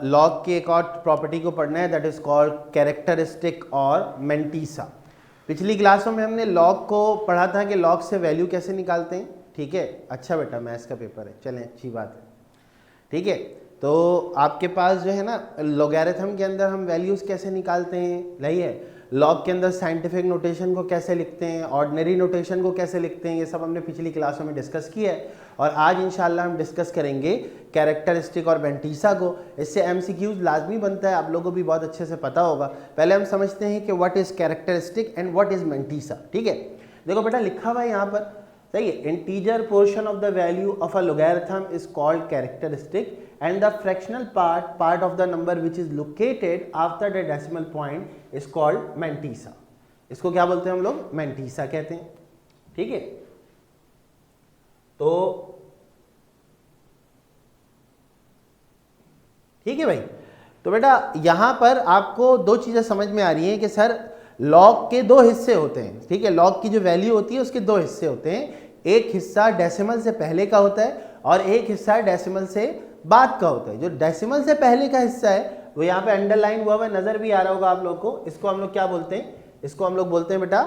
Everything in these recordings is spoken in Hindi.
लॉग की एक और प्रॉपर्टी को पढ़ना है, दैट इज कॉल्ड कैरेक्टरिस्टिक और मेंटीसा। पिछली क्लासों में हमने लॉग को पढ़ा था कि लॉग से वैल्यू कैसे निकालते हैं, ठीक है। अच्छा बेटा, मैथ्स का पेपर है, चलें अच्छी बात है, ठीक है। तो आपके पास जो है ना लॉगरिथम के अंदर हम वैल्यूज़ कैसे निकालते हैं, नहीं है। लॉग के अंदर साइंटिफिक नोटेशन को कैसे लिखते हैं, ऑर्डिनरी नोटेशन को कैसे लिखते हैं, ये सब हमने पिछली क्लासों में डिस्कस किया है। और आज इंशाल्लाह हम डिस्कस करेंगे कैरेक्टरिस्टिक और मेंटीसा को। इससे एमसीक्यूज लाजमी बनता है, आप लोगों को भी बहुत अच्छे से पता होगा। पहले हम समझते हैं कि what is characteristic and what is mantissa, ठीक है। देखो बेटा लिखा हुआ है यहाँ पर, सही है। Integer portion of the value of a logarithm is called characteristic and the fractional part of the number which is located after the decimal point is called mantissa. इसको क्या बोलते हैं हम लोग, मेंटीसा कहते हैं, ठीक है। तो ठीक है भाई। तो बेटा यहां पर आपको दो चीजें समझ में आ रही हैं कि सर लॉग के दो हिस्से होते हैं, ठीक है। लॉग की जो वैल्यू होती है उसके दो हिस्से होते हैं, एक हिस्सा डेसिमल से पहले का होता है और एक हिस्सा डेसिमल से बाद का होता है। जो डेसिमल से पहले का हिस्सा है वो यहाँ पे अंडरलाइन हुआ नजर भी आ रहा होगा आप लोग को, इसको हम लोग क्या बोलते हैं, इसको हम लोग बोलते हैं बेटा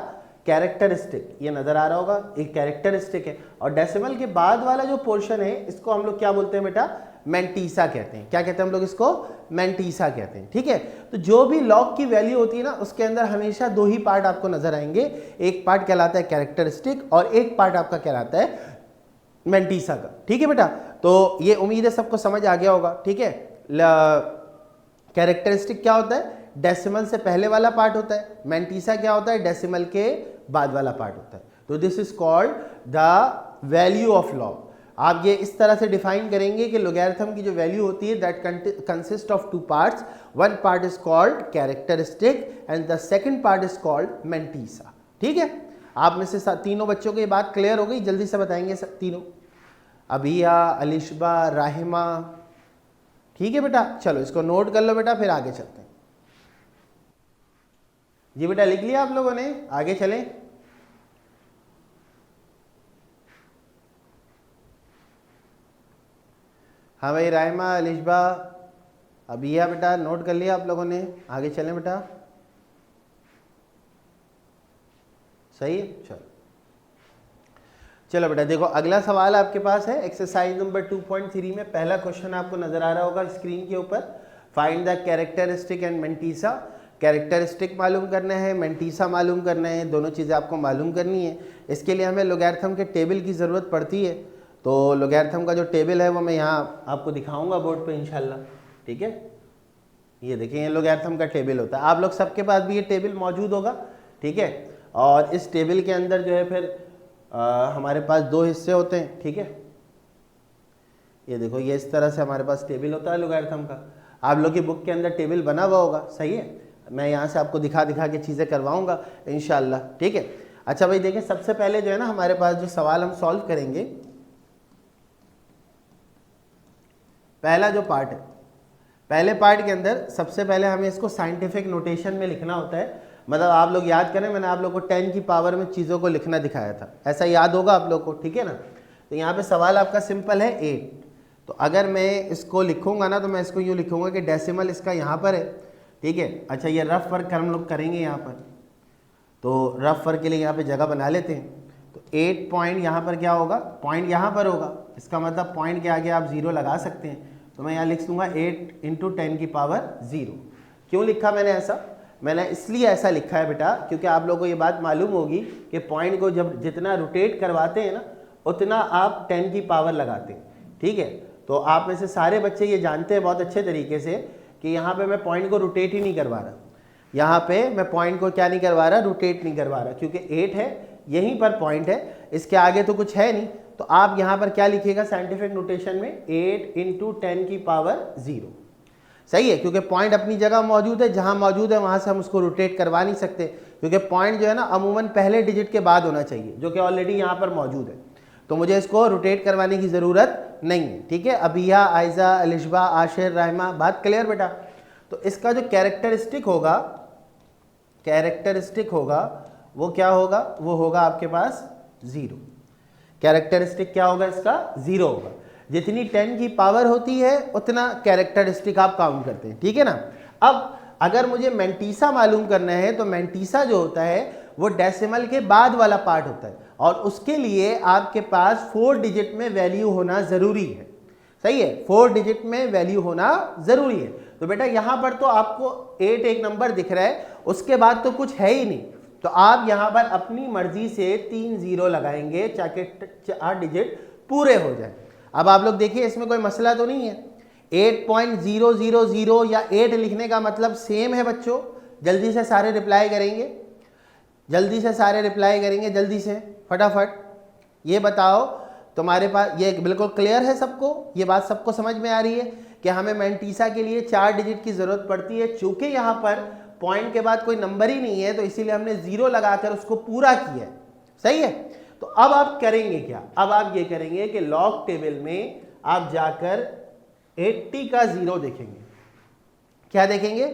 कैरेक्टरिस्टिक। ये नजर आ रहा होगा, एक कैरेक्टरिस्टिक है। और डेसिमल के बाद वाला जो पोर्शन है इसको हम लोग क्या बोलते हैं बेटा, मेंटीसा कहते हैं। क्या कहते हैं हम लोग इसको, मेंटीसा कहते हैं, ठीक है। तो जो भी लॉग की वैल्यू होती है ना उसके अंदर हमेशा दो ही पार्ट आपको नजर आएंगे, एक पार्ट कहलाता है कैरेक्टरिस्टिक और एक पार्ट आपका कहलाता है मेंटीसा का, ठीक है बेटा। तो ये उम्मीद है सबको समझ आ गया होगा, ठीक है। कैरेक्टरिस्टिक क्या होता है, डेसिमल से पहले वाला पार्ट होता है। मेंटीसा क्या होता है, डेसिमल के बाद वाला पार्ट होता है। तो this is called the value of log. आप ये इस तरह से डिफाइन करेंगे कि लॉगरिथम की जो वैल्यू होती है that consist of two parts, one part is called characteristic and the second part is called mantissa, ठीक है। आप में से तीनों बच्चों को ये बात क्लियर हो गई, जल्दी से बताएंगे सब तीनों, अबिया, अलिशबा, राहिमा, ठीक है बेटा। चलो इसको नोट कर लो बेटा, फिर आगे चलते हैं। जी बेटा लिख लिया आप लोगों ने, आगे चलें। हाँ भाई, राहिमा, अलिशबा, अबिया बेटा नोट कर लिया आप लोगों ने, आगे चलें बेटा, सही है। चलो बेटा देखो अगला सवाल आपके पास है एक्सरसाइज नंबर 2.3 में पहला क्वेश्चन आपको नजर आ रहा होगा स्क्रीन के ऊपर। Find the characteristic and mantissa. Characteristic मालूम करना है, मेंटीसा मालूम करना है, दोनों चीज़ें आपको मालूम करनी है। इसके लिए हमें लॉगरिथम के टेबल की ज़रूरत पड़ती है। तो लॉगरिथम का जो टेबल है वो मैं यहाँ आपको दिखाऊंगा बोर्ड पे इंशाल्लाह, ठीक है। ये देखिए ये लॉगरिथम का टेबल होता है, आप लोग सबके पास भी ये टेबल मौजूद होगा, ठीक है। और इस टेबल के अंदर जो है फिर हमारे पास दो हिस्से होते हैं, ठीक है। ये देखो ये इस तरह से हमारे पास टेबल होता है लॉगरिथम का। आप लोग की बुक के अंदर टेबल बना हुआ होगा, सही है। मैं यहाँ से आपको दिखा के चीज़ें करवाऊंगा इंशाल्लाह, ठीक है। अच्छा भाई देखिए सबसे पहले जो है ना हमारे पास जो सवाल हम सॉल्व करेंगे, पहला जो पार्ट है, पहले पार्ट के अंदर सबसे पहले हमें इसको साइंटिफिक नोटेशन में लिखना होता है। मतलब आप लोग याद करें, मैंने आप लोग को 10 की पावर में चीज़ों को लिखना दिखाया था, ऐसा याद होगा आप लोग को, ठीक है ना। तो यहाँ पे सवाल आपका सिंपल है 8। तो अगर मैं इसको लिखूंगा ना तो मैं इसको यूँ लिखूंगा कि डेसिमल इसका यहाँ पर है, ठीक है। अच्छा ये रफ वर्क हम लोग करेंगे यहाँ पर, तो रफ वर्क के लिए यहाँ पर जगह बना लेते हैं। तो 8 पॉइंट यहाँ पर क्या होगा, पॉइंट यहाँ पर होगा, इसका मतलब पॉइंट के आगे आप 0 लगा सकते हैं। तो मैं यहाँ लिख दूंगा 8 × 10 की पावर 0। क्यों लिखा मैंने ऐसा, मैंने इसलिए ऐसा लिखा है बेटा क्योंकि आप लोगों को ये बात मालूम होगी कि पॉइंट को जब जितना रोटेट करवाते हैं ना उतना आप 10 की पावर लगाते हैं, ठीक है। तो आप में से सारे बच्चे ये जानते हैं बहुत अच्छे तरीके से कि यहाँ पे मैं पॉइंट को रोटेट ही नहीं करवा रहा, यहाँ पे मैं पॉइंट को क्या नहीं करवा रहा, रोटेट नहीं करवा रहा, क्योंकि 8 है, यहीं पर पॉइंट है, इसके आगे तो कुछ है नहीं। तो आप यहाँ पर क्या लिखिएगा साइंटिफिक नोटेशन में 8 × 10 की पावर 0, सही है। क्योंकि पॉइंट अपनी जगह मौजूद है, जहां मौजूद है वहां से हम उसको रोटेट करवा नहीं सकते, क्योंकि पॉइंट जो है ना अमूमन पहले डिजिट के बाद होना चाहिए, जो कि ऑलरेडी यहाँ पर मौजूद है। तो मुझे इसको रोटेट करवाने की ज़रूरत नहीं है, ठीक है। अबिया, आयजा, अलिशबा, आशिर, रहमा, बात क्लियर बेटा। तो इसका जो कैरेक्टरिस्टिक होगा वो क्या होगा, वो होगा आपके पास 0। कैरेक्टरिस्टिक क्या होगा इसका, 0 होगा। जितनी 10 की पावर होती है उतना कैरेक्टरिस्टिक आप काउंट करते हैं, ठीक है ना। अब अगर मुझे मेंटीसा मालूम करना है तो मेंटीसा जो होता है वो डेसिमल के बाद वाला पार्ट होता है और उसके लिए आपके पास 4 डिजिट में वैल्यू होना जरूरी है। सही है, 4 डिजिट में वैल्यू होना जरूरी है। तो बेटा यहां पर तो आपको 8 एक नंबर दिख रहा है, उसके बाद तो कुछ है ही नहीं, तो आप यहां पर अपनी मर्जी से 3 0 लगाएंगे ताकि 4 डिजिट पूरे हो जाए। अब आप लोग देखिए इसमें कोई मसला तो नहीं है, 8.000 या 8 लिखने का मतलब सेम है बच्चों। जल्दी से सारे रिप्लाई करेंगे, जल्दी से सारे रिप्लाई करेंगे, जल्दी से फटाफट ये बताओ तुम्हारे पास ये बिल्कुल क्लियर है सबको, ये बात सबको समझ में आ रही है कि हमें मेंटीसा के लिए 4 डिजिट की जरूरत पड़ती है। चूंकि यहाँ पर पॉइंट के बाद कोई नंबर ही नहीं है तो इसीलिए हमने 0 लगाकर उसको पूरा किया है। सही है, तो अब आप करेंगे क्या, अब आप ये करेंगे कि लॉग टेबल में आप जाकर 80 का 0 देखेंगे। क्या देखेंगे,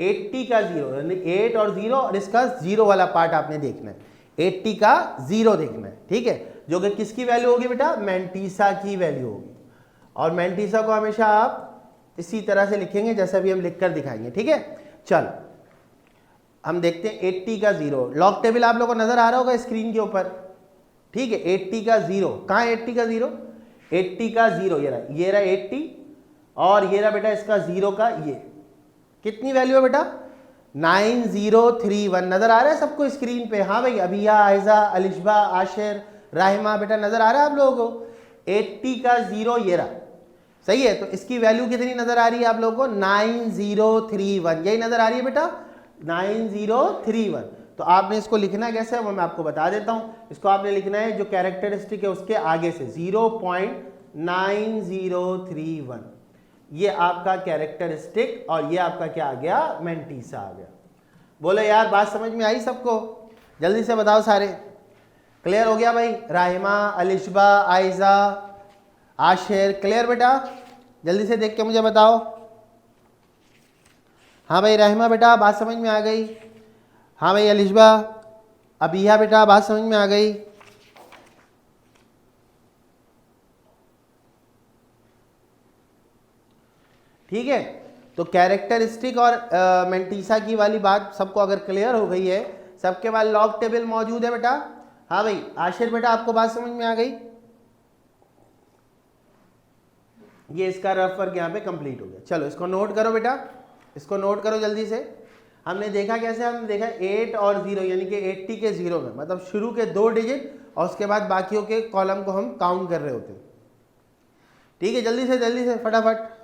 80 का 0, यानी 8 और 0 और इसका 0 वाला पार्ट आपने देखना है, 80 का 0 देखना है, ठीक है, जो कि किसकी वैल्यू होगी बेटा, मेंटीसा की वैल्यू होगी। और मेंटीसा को हमेशा आप इसी तरह से लिखेंगे जैसा भी हम लिखकर दिखाएंगे, ठीक है। चलो हम देखते हैं 80 का 0, लॉग टेबल आप लोगों को नजर आ रहा होगा स्क्रीन के ऊपर, ठीक है। 80 का 0 कहाँ है, 80 का 0, 80 का 0 ये रहा 80 और ये रहा बेटा इसका 0 का ये कितनी वैल्यू है बेटा, 9031 नजर आ रहा है सबको स्क्रीन पे। हाँ भाई, अबिया, आयजा, अलिशबा, आशिर, राहिमा बेटा नजर आ रहा है आप लोगों को। 80 का 0 ये रहा, सही है, तो इसकी वैल्यू कितनी नजर आ रही है आप लोगों को, 9031, यही नजर आ रही है बेटा 9031। तो आपने इसको लिखना कैसे है वो मैं आपको बता देता हूं। इसको आपने लिखना है जो कैरेक्टरिस्टिक है उसके आगे से 0.9031, ये आपका कैरेक्टरिस्टिक और ये आपका क्या आ गया, मेंटीसा आ गया। बोलो यार बात समझ में आई सबको, जल्दी से बताओ सारे, क्लियर हो गया भाई, राहिमा, अलिशबा, आयजा, आशिर, क्लियर बेटा, जल्दी से देख के मुझे बताओ। हाँ भाई राहिमा बेटा बात समझ में आ गई, हाँ भाई अलिशबा, अबिया बेटा बात समझ में आ गई। ठीक है, तो कैरेक्टरिस्टिक और मेंटीसा की वाली बात सबको अगर क्लियर हो गई है, सबके पास लॉग टेबल मौजूद है बेटा। हाँ भाई आशिर बेटा आपको बात समझ में आ गई, ये इसका रफ वर्क यहाँ पे कंप्लीट हो गया। चलो इसको नोट करो बेटा, इसको नोट करो जल्दी से। हमने देखा कैसे, हमने देखा 8 और 0 यानी कि 80 के 0 में मतलब शुरू के 2 डिजिट और उसके बाद बाकियों के कॉलम को हम काउंट कर रहे होते हैं। ठीक है, जल्दी से फटाफट।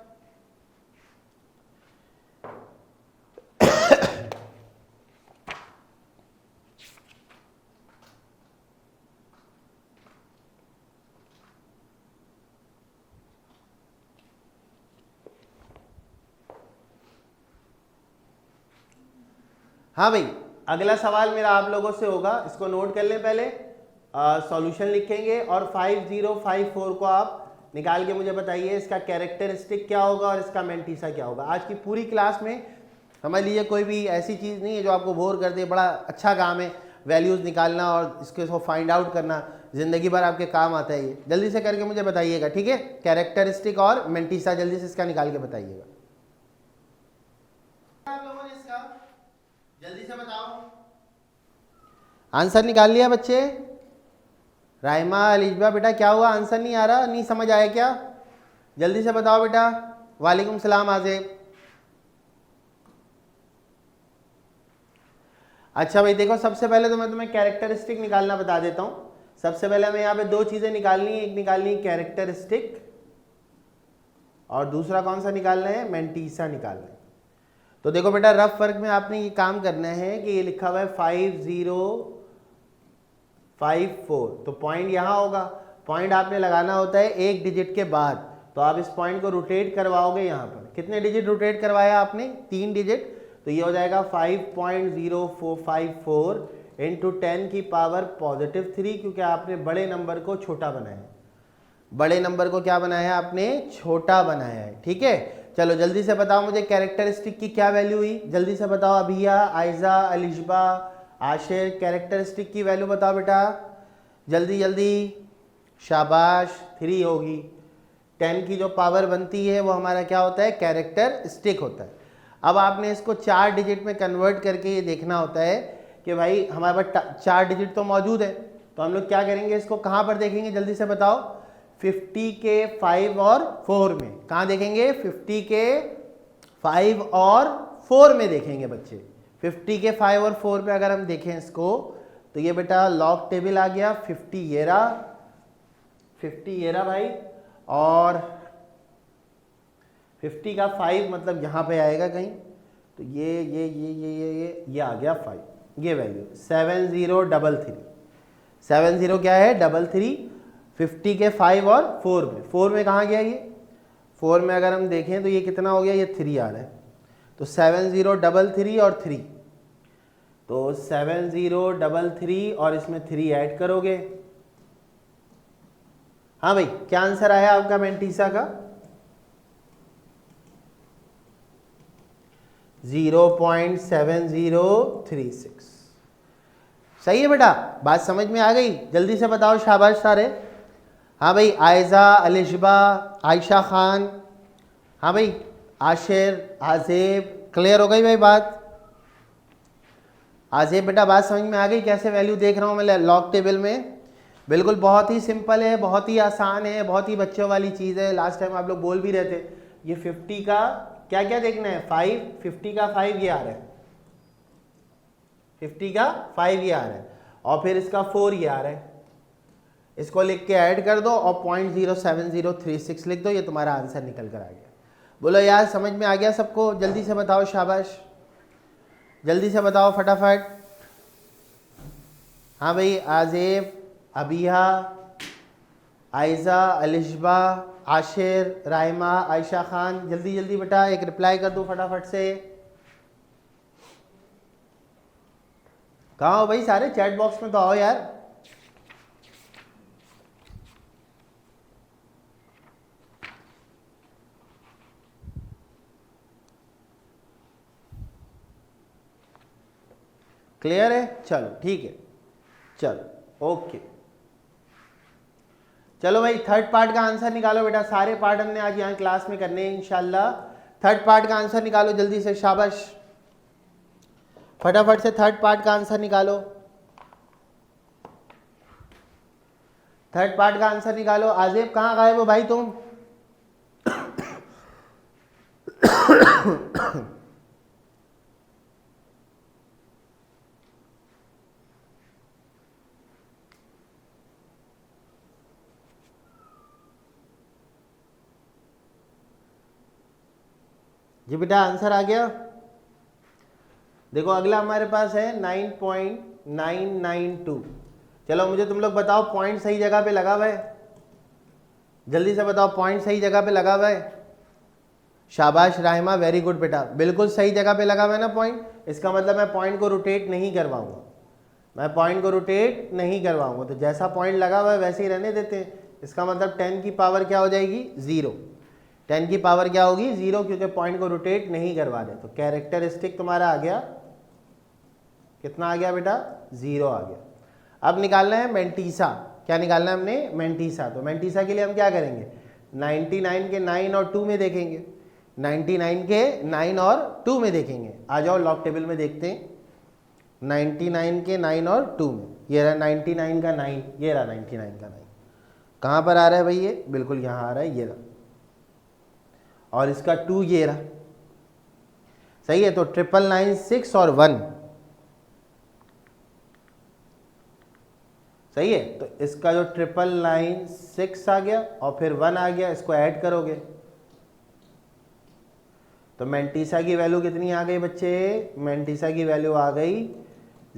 हाँ भाई, अगला सवाल मेरा आप लोगों से होगा, इसको नोट कर लें पहले, सॉल्यूशन लिखेंगे और 5054 को आप निकाल के मुझे बताइए इसका कैरेक्टरिस्टिक क्या होगा और इसका मेंटीसा क्या होगा। आज की पूरी क्लास में समझ लीजिए कोई भी ऐसी चीज़ नहीं है जो आपको बोर कर दे, बड़ा अच्छा काम है वैल्यूज़ निकालना और इसको फाइंड आउट करना, ज़िंदगी भर आपके काम आता है ये। जल्दी से करके मुझे बताइएगा, ठीक है, कैरेक्टरिस्टिक और मेंटीसा जल्दी से इसका निकाल के बताइएगा। आप लोगों ने इसका जल्दी से बताओ, आंसर निकाल लिया बच्चे? राइमा, अलिशबा बेटा क्या हुआ, आंसर नहीं आ रहा, नहीं समझ आया क्या? जल्दी से बताओ बेटा। वालेकुम सलाम आज़ेब। अच्छा भाई देखो, सबसे पहले तो मैं तुम्हें कैरेक्टरिस्टिक निकालना बता देता हूँ। सबसे पहले हमें यहाँ पे 2 चीज़ें निकालनी है, एक निकालनी है कैरेक्टरिस्टिक और दूसरा कौन सा निकालना है, मेंटीसा निकालना है। तो देखो बेटा रफ वर्क में आपने ये काम करना है कि ये लिखा हुआ है 5054, तो पॉइंट यहाँ होगा, पॉइंट आपने लगाना होता है 1 डिजिट के बाद, तो आप इस पॉइंट को रोटेट करवाओगे यहाँ पर। कितने डिजिट रोटेट करवाया आपने, 3 डिजिट, तो ये हो जाएगा 5.0454 इंटू 10 की पावर +3, क्योंकि आपने बड़े नंबर को छोटा बनाया है, बड़े नंबर को क्या बनाया है आपने, छोटा बनाया है। ठीक है, चलो जल्दी से बताओ मुझे कैरेक्टरिस्टिक की क्या वैल्यू हुई, जल्दी से बताओ। अभिया, आयजा, अलिशबा, आशिर, कैरेक्टरिस्टिक की वैल्यू बताओ बेटा, जल्दी जल्दी, शाबाश। 3 होगी, 10 की जो पावर बनती है वो हमारा क्या होता है, कैरेक्टरिस्टिक होता है। अब आपने इसको 4 डिजिट में कन्वर्ट करके ये देखना होता है कि भाई हमारे पास 4 डिजिट तो मौजूद है, तो हम लोग क्या करेंगे, इसको कहाँ पर देखेंगे जल्दी से बताओ, 50 के 5 और 4 में। कहाँ देखेंगे, 50 के 5 और 4 में देखेंगे बच्चे। 50 के 5 और 4 पे अगर हम देखें इसको, तो ये बेटा लॉग टेबल आ गया, 50 ये रहा, 50 ये रहा भाई, और 50 का 5 मतलब यहाँ पे आएगा कहीं, तो ये आ गया 5, ये वैल्यू 7033। 70 क्या है, 33। 50 के 5 और 4 में, 4 में कहाँ गया ये, 4 में अगर हम देखें तो ये कितना हो गया, ये 3 आ रहा है, तो 7033 और 3, तो 7033 और इसमें 3 ऐड करोगे। हाँ भाई, क्या आंसर आया आपका मेंटीसा का, 0.7036। सही है बेटा, बात समझ में आ गई, जल्दी से बताओ, शाबाश सारे। हाँ भाई, आयजा, अलिशबा, आयशा खान, हाँ भाई, आशिर, आजेब, क्लियर हो गई भाई बात। आजेब बेटा बात समझ में आ गई, कैसे वैल्यू देख रहा हूँ मैं लॉग टेबल में। बिल्कुल बहुत ही सिंपल है, बहुत ही आसान है, बहुत ही बच्चों वाली चीज़ है। लास्ट टाइम आप लोग बोल भी रहे थे, ये 50 का क्या क्या देखना है, 5, 50 का 5 ये आ रहा है, 50 का 5 ये आ रहा है, और फिर इसका 4 ये आ रहा है, इसको लिख के ऐड कर दो और 0.07036 लिख दो, ये तुम्हारा आंसर निकल कर आ गया। बोलो यार समझ में आ गया सबको, जल्दी से बताओ, शाबाश, जल्दी से बताओ फटाफट। हाँ भाई, आजेब, अबिहा, आयजा, अलिशबा, आशिर, राइमा, आयशा खान, जल्दी जल्दी बेटा एक रिप्लाई कर दो फटाफट से। कहाँ हो भाई सारे, चैट बॉक्स में तो आओ यार। क्लियर है, चलो ठीक है, चलो ओके। चलो भाई, थर्ड पार्ट का आंसर निकालो बेटा, सारे पार्ट हमने आज यहाँ क्लास में करने हैं इंशाल्लाह। थर्ड पार्ट का आंसर निकालो जल्दी से, शाबाश, फटाफट से थर्ड पार्ट का आंसर निकालो, थर्ड पार्ट का आंसर निकालो। आजेब कहाँ गायब हो भाई तुम? जी बेटा आंसर आ गया। देखो अगला हमारे पास है 9.992। चलो मुझे तुम लोग बताओ, पॉइंट सही जगह पे लगा हुआ है, जल्दी से बताओ, पॉइंट सही जगह पे लगा हुआ है। शाबाश राहिमा, वेरी गुड बेटा, बिल्कुल सही जगह पे लगा हुआ है ना पॉइंट। इसका मतलब मैं पॉइंट को रोटेट नहीं करवाऊंगा, मैं पॉइंट को रोटेट नहीं करवाऊंगा, तो जैसा पॉइंट लगा हुआ है वैसे ही रहने देते हैं। इसका मतलब 10 की पावर क्या हो जाएगी, 0। 10 की पावर क्या होगी, 0, क्योंकि पॉइंट को रोटेट नहीं करवा रहे। तो कैरेक्टरिस्टिक तुम्हारा आ गया, कितना आ गया बेटा, 0 आ गया। अब निकालना है मेंटीसा। क्या निकालना है हमने, मेंटीसा। तो मेंटीसा के लिए हम क्या करेंगे, 99 के 9 और 2 में देखेंगे, 99 के 9 और 2 में देखेंगे। आ जाओ लॉग टेबल में देखते हैं, 99 के 9 और 2 में। ये रहा 99 का 9, ये रहा 99 का 9। कहाँ पर आ रहा है भाई ये, बिल्कुल यहाँ आ रहा है, ये रहा, और इसका 2 ये रहा, सही है। तो 999 और 1, सही है। तो इसका जो 999 आ गया और फिर 1 आ गया, इसको ऐड करोगे तो मेंटीसा की वैल्यू कितनी आ गई बच्चे, मेंटीसा की वैल्यू आ गई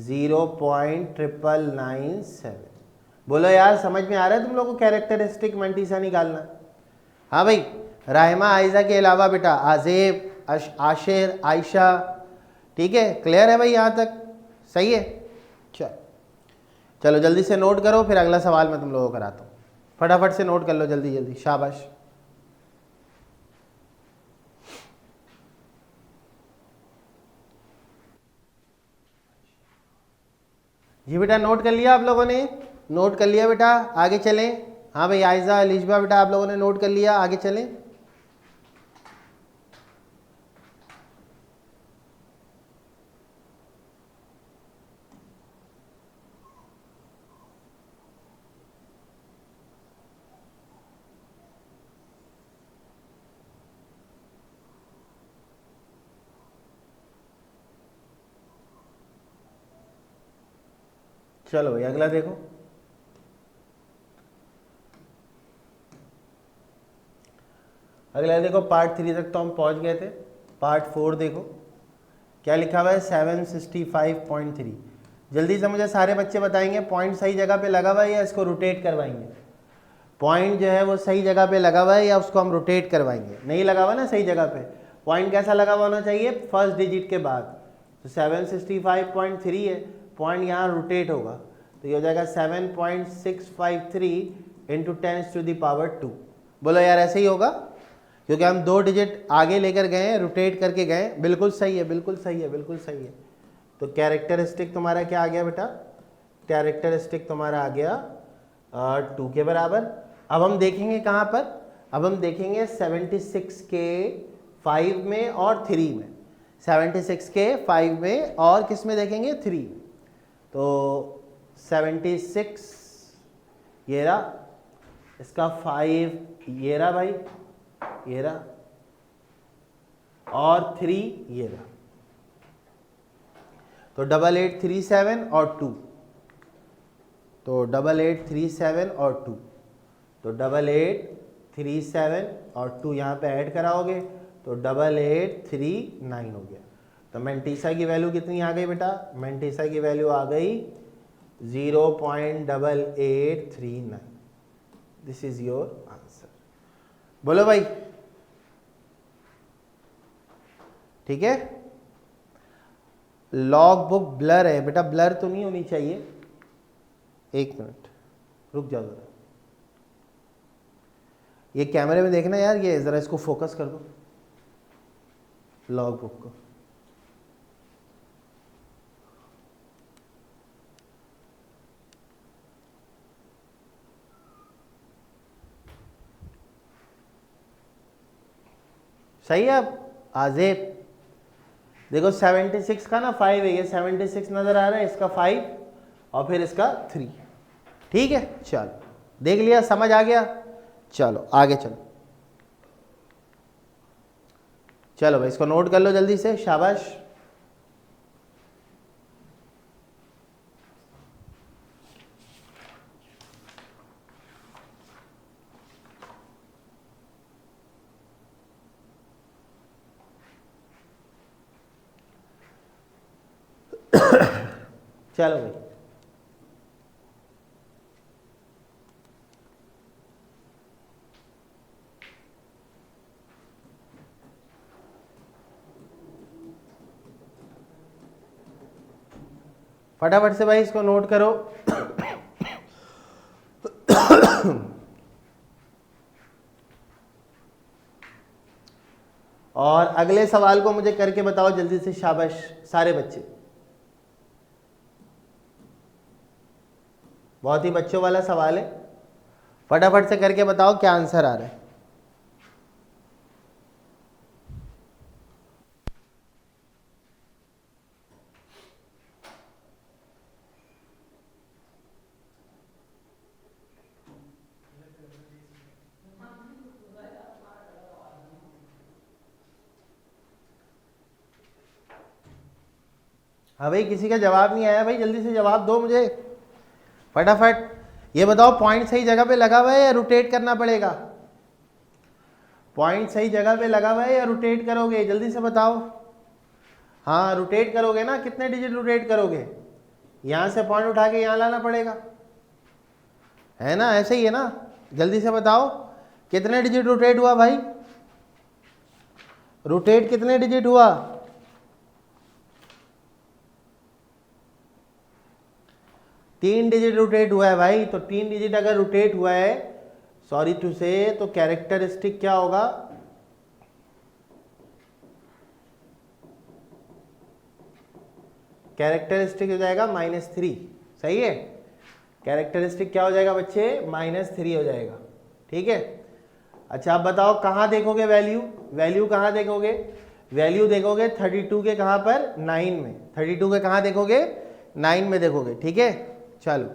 0.997। बोलो यार समझ में आ रहा है तुम लोगों को कैरेक्टरिस्टिक मेंटीसा निकालना। हाँ भाई, राहिमा, आयजा के अलावा बेटा आजेब, आशिर, आयशा, ठीक है, क्लियर है भाई यहाँ तक, सही है। चलो जल्दी से नोट करो, फिर अगला सवाल मैं तुम लोगों को कराता हूँ। फटाफट से नोट कर लो जल्दी जल्दी, शाबाश। जी बेटा नोट कर लिया आप लोगों ने, नोट कर लिया बेटा, आगे चलें। हाँ भाई आयजा अलीशबा बेटा आप लोगों ने नोट कर लिया, आगे चलें। चलो भाई अगला देखो, अगला देखो पार्ट 3 तक तो हम पहुंच गए थे। पार्ट 4 देखो क्या लिखा हुआ है 765.3। जल्दी से मुझे सारे बच्चे बताएंगे पॉइंट सही जगह पे लगा हुआ है या इसको रोटेट करवाएंगे। पॉइंट जो है वो सही जगह पे लगा हुआ है या उसको हम रोटेट करवाएंगे। नहीं लगा हुआ ना सही जगह पे, पॉइंट कैसा लगा हुआ होना चाहिए, फर्स्ट डिजिट के बाद। तो 765.3 है, पॉइंट यहाँ रोटेट होगा तो ये हो जाएगा 7.653 इंटू 10⁻²। बोलो यार ऐसे ही होगा, क्योंकि हम 2 डिजिट आगे लेकर गए, रोटेट करके गए। बिल्कुल सही है, बिल्कुल सही है, बिल्कुल सही है। तो कैरेक्टरिस्टिक तुम्हारा क्या आ गया बेटा, कैरेक्टरिस्टिक तुम्हारा आ गया 2 के बराबर। अब हम देखेंगे कहाँ पर, अब हम देखेंगे 76 के 5 में और 3 में। 76 के 5 में और किस में देखेंगे, 3। तो 76 ये रहा, इसका 5 ये रहा भाई, ये रहा, और 3 ये रहा। तो 8837 और 2, तो 8837 और 2, तो 8837 और 2 यहाँ पे ऐड कराओगे तो 8839 हो गया। तो मेंटीसा की वैल्यू कितनी आ गई बेटा, मेंटीसा की वैल्यू आ गई 0.8839। This is your answer. बोलो भाई ठीक है। लॉग बुक ब्लर है बेटा, ब्लर तो नहीं होनी चाहिए। एक मिनट रुक जाओ जरा, ये कैमरे में देखना यार, ये जरा इसको फोकस कर दो लॉग बुक को। सही है। अब आजेब देखो 76 का ना 5 है, ये 76 नजर आ रहा है, इसका 5 और फिर इसका 3। ठीक है चलो देख लिया, समझ आ गया। चलो आगे चलो, चलो भाई इसको नोट कर लो जल्दी से, शाबाश। चलो भाई फटाफट से भाई इसको नोट करो। और अगले सवाल को मुझे करके बताओ जल्दी से, शाबाश सारे बच्चे। बहुत ही बच्चों वाला सवाल है, फटाफट से करके बताओ क्या आंसर आ रहा है। हाँ भाई किसी का जवाब नहीं आया भाई, जल्दी से जवाब दो मुझे फटाफट। ये बताओ पॉइंट सही जगह पे लगा हुआ है या रोटेट करना पड़ेगा। पॉइंट सही जगह पे लगा हुआ है या रोटेट करोगे, जल्दी से बताओ। हाँ रोटेट करोगे ना, कितने डिजिट रोटेट करोगे, यहां से पॉइंट उठा के यहां लाना पड़ेगा, है ना, ऐसे ही है ना। जल्दी से बताओ कितने डिजिट रोटेट हुआ भाई, रोटेट कितने डिजिट हुआ, तीन डिजिट रोटेट हुआ है भाई। तो 3 डिजिट अगर रोटेट हुआ है, सॉरी टू से, तो कैरेक्टरिस्टिक क्या होगा, कैरेक्टरिस्टिक हो जाएगा -3। सही है, कैरेक्टरिस्टिक क्या हो जाएगा बच्चे, -3 हो जाएगा। ठीक है, अच्छा आप बताओ कहाँ देखोगे वैल्यू, वैल्यू कहाँ देखोगे, वैल्यू देखोगे 32 के कहाँ पर, 9 में। 32 के कहाँ देखोगे, 9 में देखोगे। ठीक है, चलो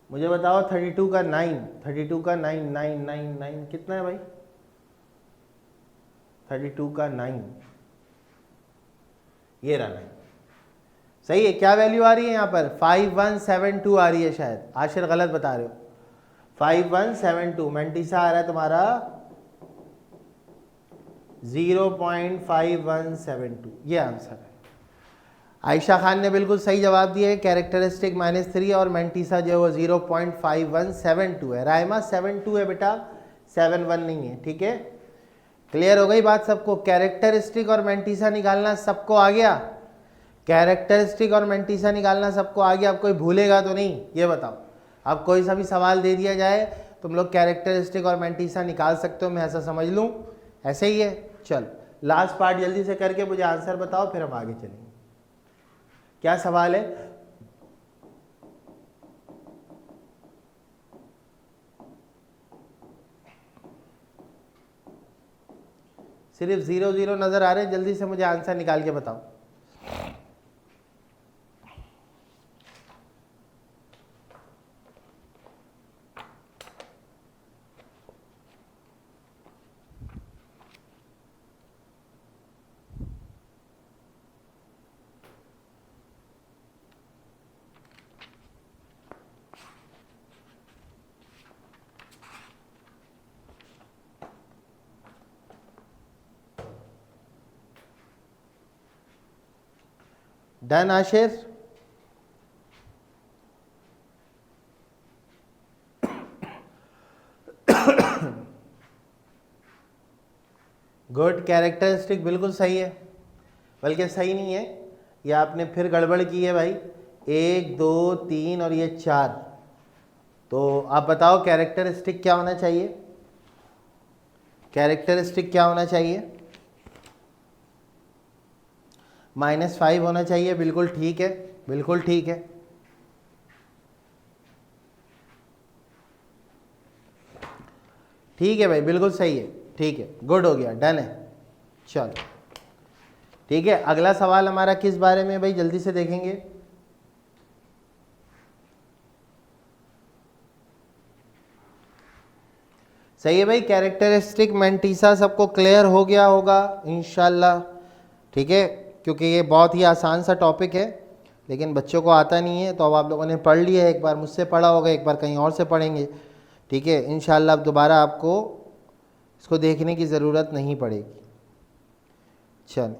मुझे बताओ 32 का 9, 32 का 9, 9 9 9 कितना है भाई, 32 का 9, ये रहा 9। सही है, क्या वैल्यू आ रही है यहाँ पर, 5172 आ रही है शायद, आशिर गलत बता रहे हो, 5172। मेंटीसा आ रहा है तुम्हारा 0.5172, ये आंसर है। आयशा खान ने बिल्कुल सही जवाब दिया है, कैरेक्टरिस्टिक -3 और मेंटीसा जो है वो 0.5172 है। रायमा 72 है बेटा, 71 नहीं है। ठीक है, क्लियर हो गई बात सबको, कैरेक्टरिस्टिक और मेंटीसा निकालना सबको आ गया, कैरेक्टरिस्टिक और मेंटीसा निकालना सबको आ गया। अब कोई भूलेगा तो नहीं, ये बताओ। अब कोई सा भी सवाल दे दिया जाए तुम लोग कैरेक्टरिस्टिक और मेंटीसा निकाल सकते हो, मैं ऐसा समझ लूँ, ऐसे ही है। चल लास्ट पार्ट जल्दी से करके मुझे आंसर बताओ, फिर हम आगे चलेंगे। क्या सवाल है, सिर्फ 0 0 नजर आ रहे हैं, जल्दी से मुझे आंसर निकाल के बताओ। डन आशिर, गुड, कैरेक्टरिस्टिक बिल्कुल सही है, बल्कि सही नहीं है, ये आपने फिर गड़बड़ की है भाई। 1 2 3 और ये 4, तो आप बताओ कैरेक्टरिस्टिक क्या होना चाहिए, कैरेक्टरिस्टिक क्या होना चाहिए, -5 होना चाहिए। बिल्कुल ठीक है, बिल्कुल ठीक है। ठीक है भाई, बिल्कुल सही है, ठीक है, गुड हो गया, डन है। चलो ठीक है, अगला सवाल हमारा किस बारे में भाई, जल्दी से देखेंगे। सही है भाई, कैरेक्टरिस्टिक मेंटीसा सबको क्लियर हो गया होगा इंशाल्लाह। ठीक है, क्योंकि ये बहुत ही आसान सा टॉपिक है, लेकिन बच्चों को आता नहीं है, तो अब आप लोगों ने पढ़ लिया है, एक बार मुझसे पढ़ा होगा, एक बार कहीं और से पढ़ेंगे। ठीक है, इंशाल्लाह अब दोबारा आपको इसको देखने की ज़रूरत नहीं पड़ेगी। चल